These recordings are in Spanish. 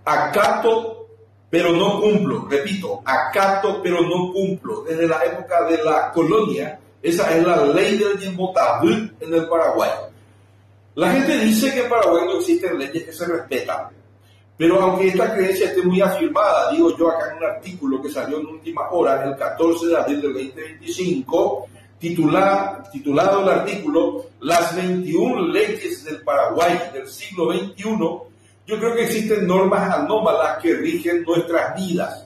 Acato, pero no cumplo. Repito, acato, pero no cumplo. Desde la época de la colonia, esa es la ley del Ñembotabú en el Paraguay. La gente dice que en Paraguay no existen leyes que se respetan. Pero aunque esta creencia esté muy afirmada, digo yo acá en un artículo que salió en última hora, el 14 de abril del 2025, titulado el artículo Las 21 leyes del Paraguay del siglo XXI, yo creo que existen normas anómalas que rigen nuestras vidas.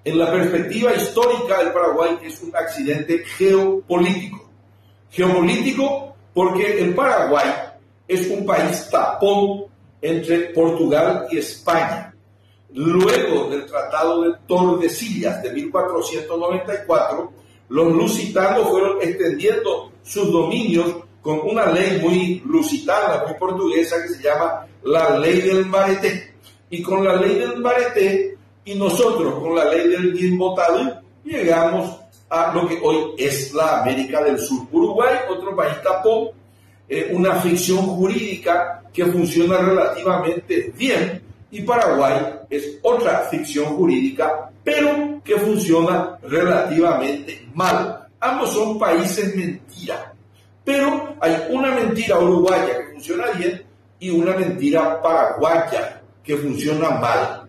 En la perspectiva histórica del Paraguay es un accidente geopolítico. Geopolítico porque el Paraguay es un país tapón entre Portugal y España. Luego del Tratado de Tordesillas de 1494, los lusitanos fueron extendiendo sus dominios con una ley muy lusitana, muy portuguesa, que se llama la Ley del Mbareté. Y con la Ley del Mbareté y nosotros con la Ley del Ñembotabú llegamos a lo que hoy es la América del Sur. Uruguay, otro país tapón, una ficción jurídica que funciona relativamente bien, y Paraguay es otra ficción jurídica, pero que funciona relativamente mal. Ambos son países mentira, pero hay una mentira uruguaya que funciona bien y una mentira paraguaya que funciona mal.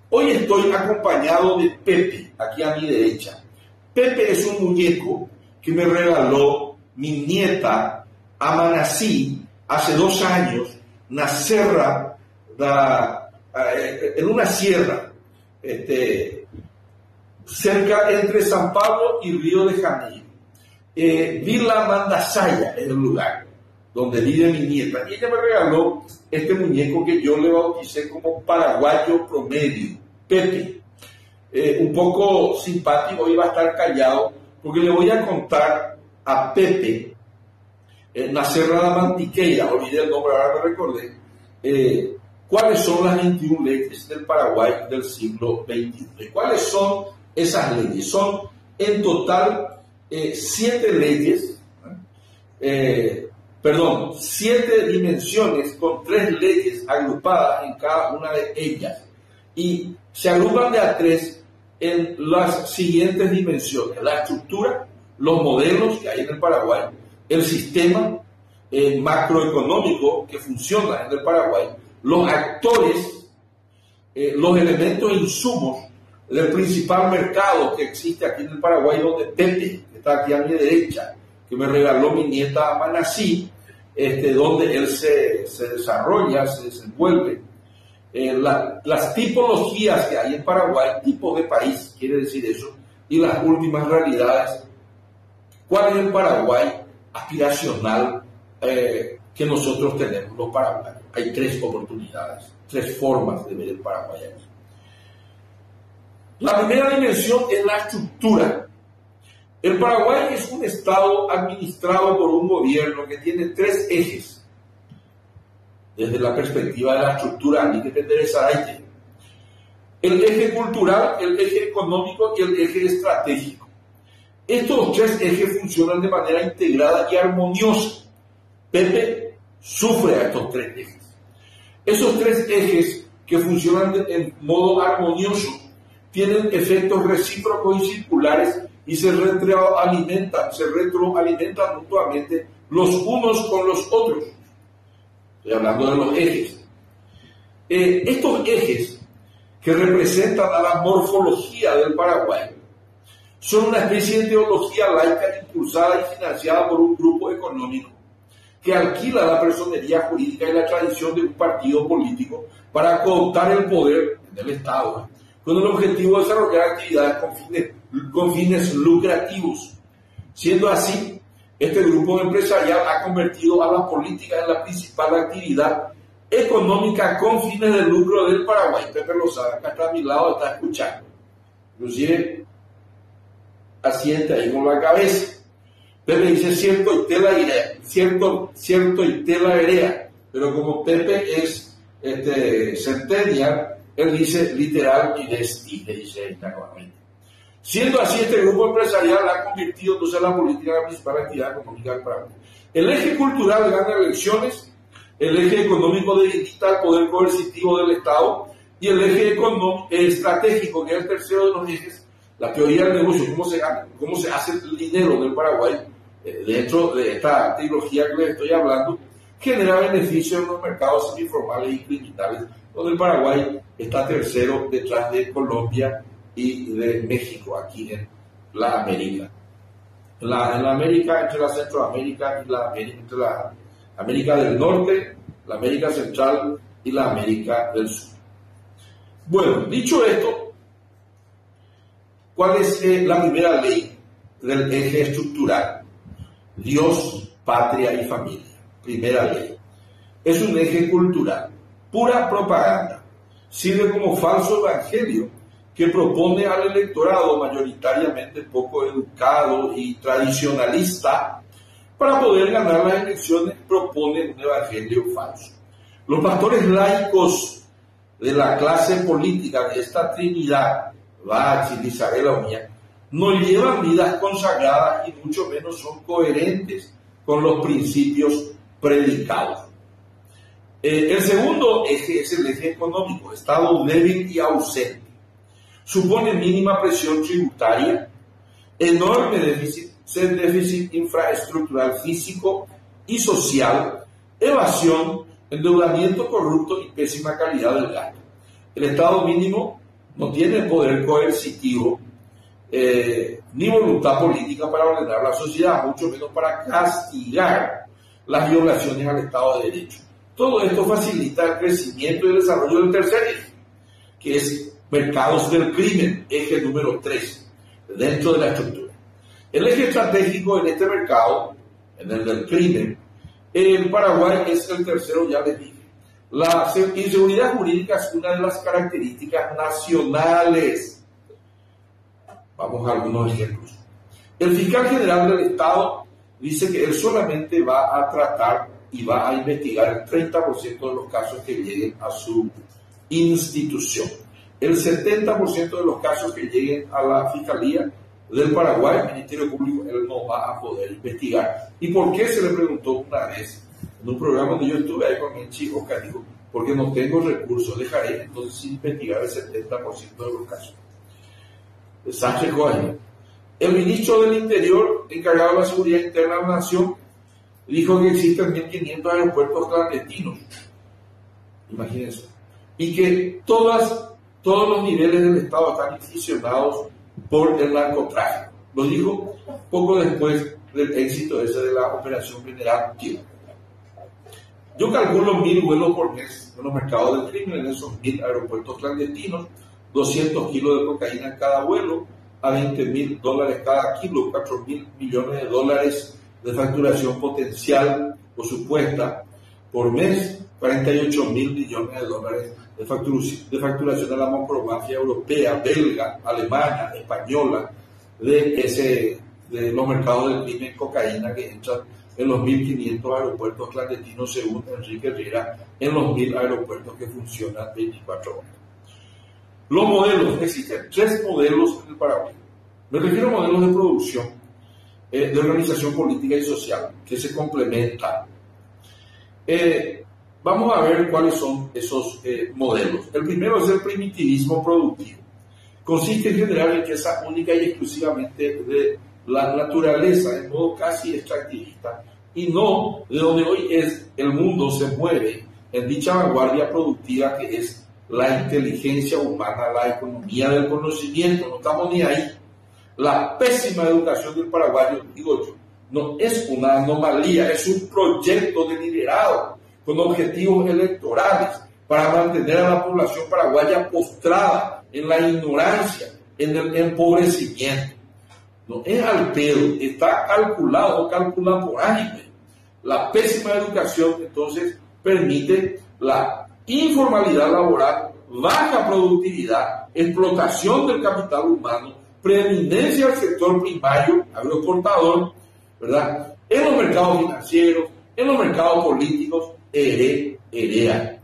Hoy estoy acompañado de Pepe, aquí a mi derecha. Pepe es un muñeco que me regaló mi nieta Amanací hace 2 años, en una sierra, cerca entre San Pablo y Río de Janeiro. Vila Mandasaya es el lugar donde vive mi nieta. Y ella me regaló este muñeco que yo le bauticé como paraguayo promedio, Pepe. Un poco simpático, iba a estar callado, porque le voy a contar a Pepe, Nacer la Mantiqueira, olvidé el nombre, ahora me recordé, cuáles son las 21 leyes del Paraguay del siglo XXI. ¿Cuáles son esas leyes? Son en total 7 leyes, 7 dimensiones con 3 leyes agrupadas en cada una de ellas. Y se agrupan de a 3 en las siguientes dimensiones: la estructura, los modelos que hay en el Paraguay, el sistema macroeconómico que funciona en el Paraguay, los actores, los elementos e insumos del principal mercado que existe aquí en el Paraguay, donde Pepe, que está aquí a mi derecha, que me regaló mi nieta Amanací, donde él se desarrolla, se desenvuelve. Las tipologías que hay en Paraguay, tipo de país, quiere decir eso, y las últimas realidades. ¿Cuál es el Paraguay aspiracional que nosotros tenemos, los paraguayos? Hay 3 oportunidades, 3 formas de ver el Paraguay aquí. La primera dimensión es la estructura. El Paraguay es un estado administrado por un gobierno que tiene 3 ejes. Desde la perspectiva de la estructura, ni que te interesa ahí. El eje cultural, el eje económico y el eje estratégico. Estos 3 ejes funcionan de manera integrada y armoniosa. Pepe sufre a estos 3 ejes. Esos 3 ejes que funcionan en modo armonioso tienen efectos recíprocos y circulares y se retroalimentan mutuamente los unos con los otros. Estoy hablando de los ejes. Estos ejes que representan a la morfología del Paraguay son una especie de teología laica impulsada y financiada por un grupo económico que alquila la personería jurídica y la tradición de un partido político para cooptar el poder del Estado, con el objetivo de desarrollar actividades con fines lucrativos. Siendo así, este grupo empresarial ha convertido a la política en la principal actividad económica con fines de lucro del Paraguay. Pepe lo sabe, acá está a mi lado, está escuchando. Inclusive asiente ahí con la cabeza. Pepe dice cierto y te la veré, pero como Pepe es centennial, él dice literal y le dice internamente. Siendo así, este grupo empresarial ha convertido entonces la política en la principal actividad económica del Paraguay. El eje cultural gana elecciones, el eje económico debilita el poder coercitivo del Estado Y el eje estratégico, que es el tercero de los ejes, la teoría del negocio, cómo se hace el dinero del Paraguay, dentro de esta trilogía que les estoy hablando, genera beneficios en los mercados semiformales y criminales, donde el Paraguay está tercero detrás de Colombia y de México, aquí en la América. En la América, entre la Centroamérica y entre la América del Norte, la América Central y la América del Sur. Bueno, dicho esto, ¿cuál es la primera ley del eje estructural? Dios, patria y familia. Primera ley. Es un eje cultural, pura propaganda. Sirve como falso evangelio que propone al electorado mayoritariamente poco educado y tradicionalista para poder ganar las elecciones. Propone un evangelio falso. Los pastores laicos de la clase política de esta trinidad, Bach, Isabel Uña, no llevan vidas consagradas y mucho menos son coherentes con los principios predicados. El segundo eje es el eje económico, Estado débil y ausente. Supone mínima presión tributaria, enorme déficit infraestructural físico y social, evasión, endeudamiento corrupto y pésima calidad del gasto. El Estado mínimo no tiene poder coercitivo ni voluntad política para ordenar la sociedad, mucho menos para castigar las violaciones al Estado de Derecho. Todo esto facilita el crecimiento y el desarrollo del tercer eje, que es mercados del crimen, eje número 3, dentro de la estructura. El eje estratégico en este mercado, en el del crimen, el Paraguay es el tercero, ya les dije. La inseguridad jurídica es una de las características nacionales. Vamos a algunos ejemplos. El fiscal general del Estado dice que él solamente va a tratar y va a investigar el 30% de los casos que lleguen a su institución. El 70% de los casos que lleguen a la Fiscalía del Paraguay, el Ministerio Público, él no va a poder investigar. ¿Y por qué? Se le preguntó una vez en un programa donde yo estuve ahí con mi chico, Oscar, dijo, porque no tengo recursos, dejaré entonces sin investigar el 70% de los casos. Sánchez Coaña. El ministro del Interior, encargado de la seguridad interna de la Nación, dijo que existen 1.500 aeropuertos clandestinos. Imagínense. Y que todos los niveles del Estado están inficionados por el narcotráfico. Lo dijo poco después del éxito ese de la operación General Tiro. Yo calculo 1.000 vuelos por mes en los mercados del crimen, en esos 1.000 aeropuertos clandestinos, 200 kilos de cocaína en cada vuelo, a $20.000 cada kilo, 4.000 millones de dólares de facturación potencial o supuesta por mes, 48.000 millones de dólares de facturación de la macromafia europea, belga, alemana, española, de los mercados del crimen cocaína que entran en los 1.500 aeropuertos clandestinos, según Enrique Herrera, en los 1.000 aeropuertos que funcionan 24 horas. Los modelos, existen 3 modelos en el Paraguay. Me refiero a modelos de producción, de organización política y social, que se complementan. Vamos a ver cuáles son esos modelos. El primero es el primitivismo productivo. Consiste en generar riqueza única y exclusivamente de la naturaleza, de modo casi extractivista, y no de donde hoy el mundo se mueve en dicha vanguardia productiva que es la inteligencia humana, la economía del conocimiento. No estamos ni ahí. La pésima educación del paraguayo, digo yo, no es una anomalía, es un proyecto deliberado con objetivos electorales para mantener a la población paraguaya postrada en la ignorancia, en el empobrecimiento. No es al pedo, está calculado, calcula por años. La pésima educación entonces permite la informalidad laboral, baja productividad, explotación del capital humano, preeminencia del sector primario, agroexportador, ¿verdad? En los mercados financieros, en los mercados políticos, herea.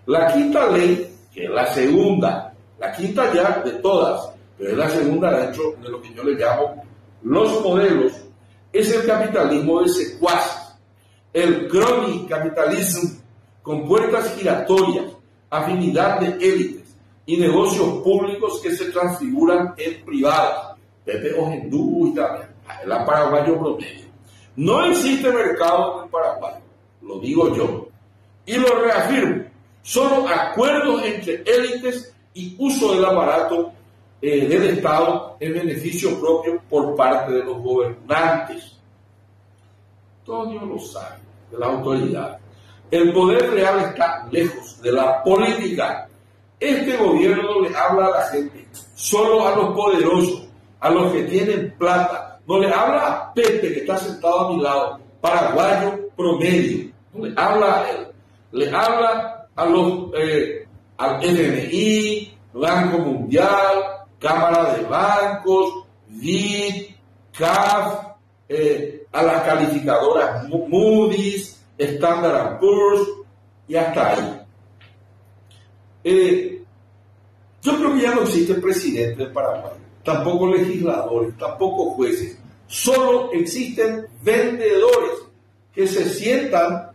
La quinta ley, que es la segunda, la quinta ya de todas, pero es la segunda dentro de lo que yo le llamo los modelos, es el capitalismo de secuaces, el crony capitalismo con puertas giratorias, afinidad de élites, y negocios públicos que se transfiguran en privados. Pepe Ogendú y también, el paraguayo promedio. No existe mercado en el Paraguay, lo digo yo, y lo reafirmo. Solo acuerdos entre élites y uso del aparato del Estado en beneficio propio por parte de los gobernantes. Todo Dios lo sabe, de la autoridad. El poder real está lejos de la política. Este gobierno no le habla a la gente, solo a los poderosos, a los que tienen plata. No le habla a Pepe, que está sentado a mi lado, paraguayo promedio. No le habla a él. Le habla a los, al FMI, Banco Mundial, Cámara de Bancos, BID, CAF, a las calificadoras Moody's, Standard & Poor's y hasta ahí. Yo creo que ya no existe presidente de Paraguay, tampoco legisladores, tampoco jueces, solo existen vendedores que se sientan,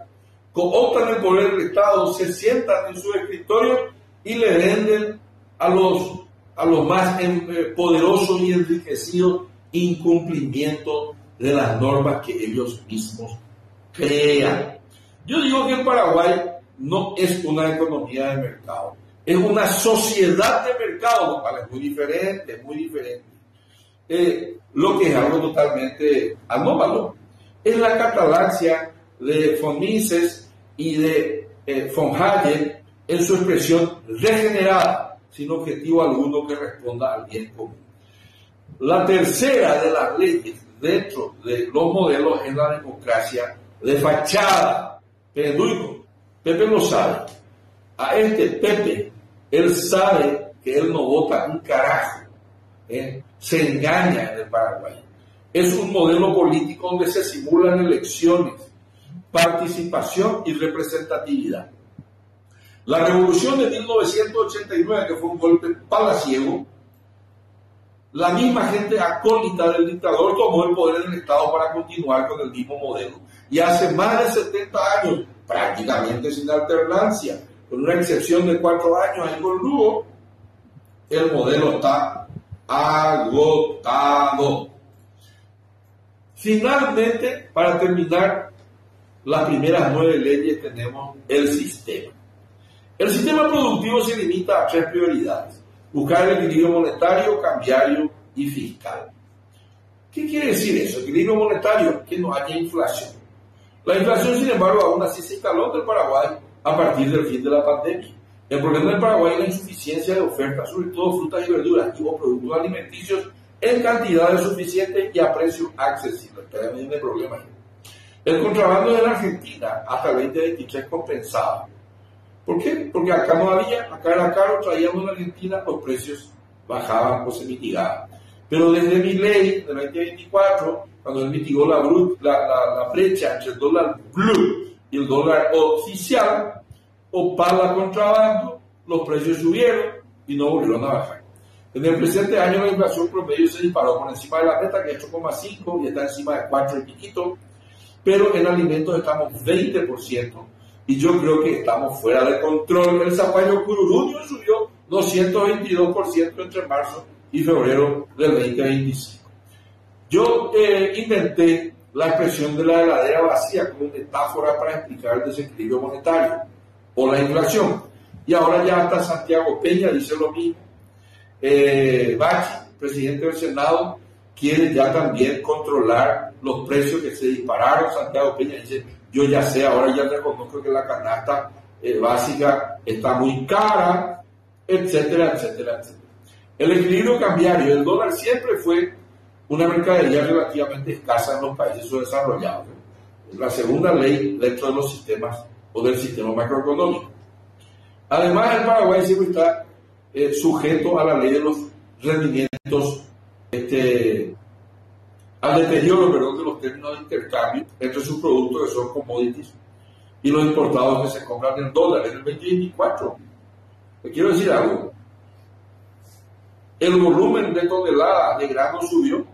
cooptan el poder del Estado, se sientan en su escritorio y le venden a los más poderosos y enriquecidos incumplimiento de las normas que ellos mismos crean. Yo digo que el Paraguay no es una economía de mercado, es una sociedad de mercado, lo cual es muy diferente, lo que es algo totalmente anómalo. Es la catalancia de von Mises y de von Hayek en su expresión regenerada, sin objetivo alguno que responda al bien común. La tercera de las leyes dentro de los modelos es la democracia de fachada. Pepe lo sabe. A este Pepe, él sabe que él no vota un carajo. Se engaña en el Paraguay. Es un modelo político donde se simulan elecciones, participación y representatividad. La revolución de 1989, que fue un golpe palaciego, la misma gente acólita del dictador tomó el poder del Estado para continuar con el mismo modelo. Y hace más de 70 años, prácticamente sin alternancia, con una excepción de 4 años ahí con Lugo, el modelo está agotado. Finalmente, para terminar, las primeras 9 leyes tenemos el sistema. El sistema productivo se limita a 3 prioridades: buscar el equilibrio monetario, cambiario y fiscal. ¿Qué quiere decir eso? Equilibrio monetario, que no haya inflación. La inflación, sin embargo, aún así se instaló en el Paraguay a partir del fin de la pandemia. El problema del Paraguay es la insuficiencia de oferta, sobre todo frutas y verduras y productos alimenticios en cantidades suficientes y a precios accesibles. También hay problemas. El contrabando de la Argentina hasta el 2023 compensaba. ¿Por qué? Porque acá no había, acá era caro, traíamos en Argentina, los precios bajaban o se mitigaban. Pero desde mi ley de 2024, cuando él mitigó la brecha entre el dólar blue y el dólar oficial, o para contrabando, los precios subieron y no volvieron a bajar. En el presente año la inflación promedio se disparó por encima de la meta, que es 8,5 y está encima de 4 y piquito, pero en alimentos estamos 20%. Y yo creo que estamos fuera de control. El zapallo cururuño subió 222% entre marzo y febrero del 2025. Yo inventé la expresión de la heladera vacía como metáfora para explicar el desequilibrio monetario o la inflación. Y ahora ya hasta Santiago Peña dice lo mismo. Bachi, presidente del Senado, quiere ya también controlar los precios que se dispararon. Santiago Peña dice: yo ya sé, ahora ya reconozco que la canasta básica está muy cara, etcétera, etcétera, etcétera. El equilibrio cambiario, el dólar siempre fue una mercadería relativamente escasa en los países subdesarrollados. Es la segunda ley dentro de los sistemas o del sistema macroeconómico. Además, el Paraguay siempre está sujeto a la ley de los rendimientos, al deterioro, de los términos de intercambio entre sus productos, que son commodities, y los importados que se compran en dólares. En el 2024, le quiero decir algo: el volumen de toneladas de grano subió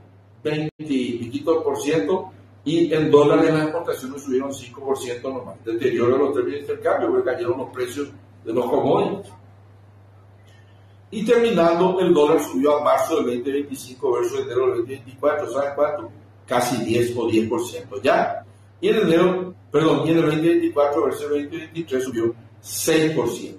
20 y piquito %, y en dólares las exportaciones subieron 5% nomás. Deterioro de los términos de intercambio, porque cayeron los precios de los commodities. Y terminando, el dólar subió a marzo del 2025 versus enero del 2024. ¿Saben cuánto? Casi 10 o 10% ya. Y en en el 2024 versus el 2023 subió 6%.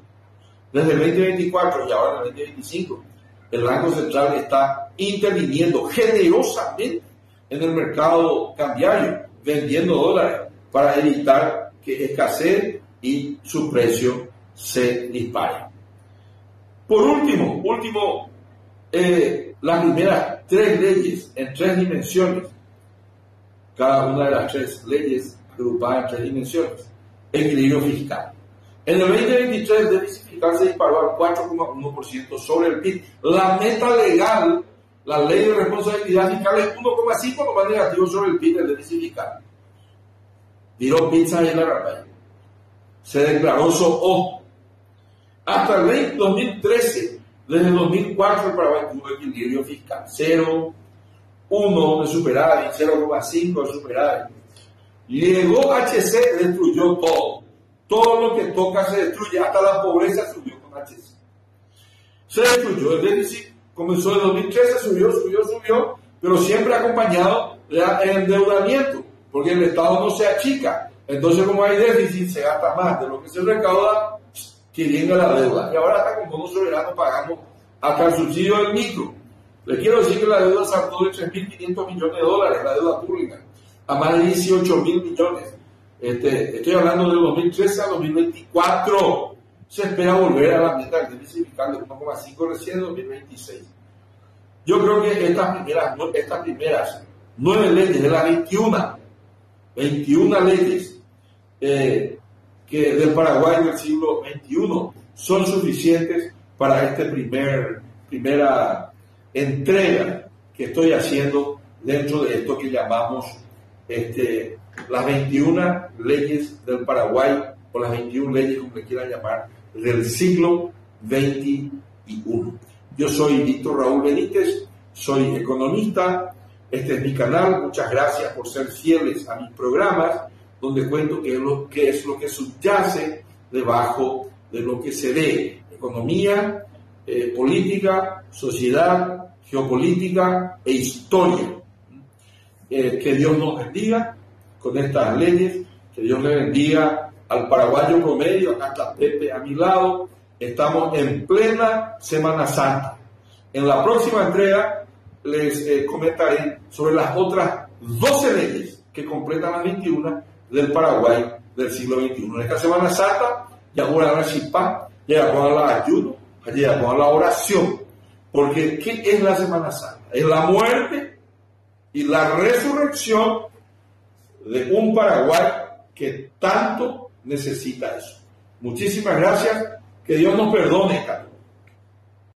Desde el 2024 y ahora en el 2025, el Banco Central está interviniendo generosamente en el mercado cambiario, vendiendo dólares para evitar que escasee y su precio se dispare. Por último, las primeras 3 leyes en 3 dimensiones, cada una de las 3 leyes agrupadas en 3 dimensiones. Equilibrio fiscal. En el 2023 el déficit fiscal se disparó al 4,1% sobre el PIB. La meta legal, la ley de responsabilidad fiscal, es 1,5% lo más negativo sobre el PIB del déficit fiscal. Tiró pizza ahí en la raya. Se declaró SOO. Hasta el 2013, desde el 2004 el Paraguay tuvo equilibrio fiscal. 0,1 de superávit, 0,5 de superávit. Llegó HC, destruyó todo. Todo lo que toca se destruye, hasta la pobreza subió con HC. Se destruyó, el déficit comenzó en 2013, subió, pero siempre acompañado del endeudamiento, porque el Estado no se achica. Entonces, como hay déficit, se gasta más de lo que se recauda, que venga la deuda. Y ahora hasta con bono soberano pagamos hasta el subsidio del micro. Les quiero decir que la deuda saltó de 3.500 millones de dólares, la deuda pública, a más de 18.000 millones. Estoy hablando del 2013 a 2024. Se espera volver a la meta del déficit fiscal de 1,5 recién en 2026. Yo creo que estas primeras 9 leyes de las 21 leyes que del Paraguay del siglo XXI son suficientes para esta primera entrega que estoy haciendo dentro de esto que llamamos las 21 leyes del Paraguay, o las 21 leyes, como le quieran llamar, del siglo XXI. Yo soy Víctor Raúl Benítez, soy economista, este es mi canal. Muchas gracias por ser fieles a mis programas, donde cuento qué es lo que subyace debajo de lo que se ve: economía, política, sociedad, geopolítica e historia. Que Dios nos bendiga con estas leyes, que Dios le bendiga al paraguayo promedio. Acá está Pepe a mi lado. Estamos en plena Semana Santa. En la próxima entrega les comentaré sobre las otras 12 leyes que completan las 21 del Paraguay del siglo XXI. En esta Semana Santa ya voy a la chipá, ya voy a la ayuno, ya voy a la oración. Porque ¿qué es la Semana Santa? Es la muerte y la resurrección de un Paraguay que tanto necesita eso. Muchísimas gracias. Que Dios nos perdone, Carlos.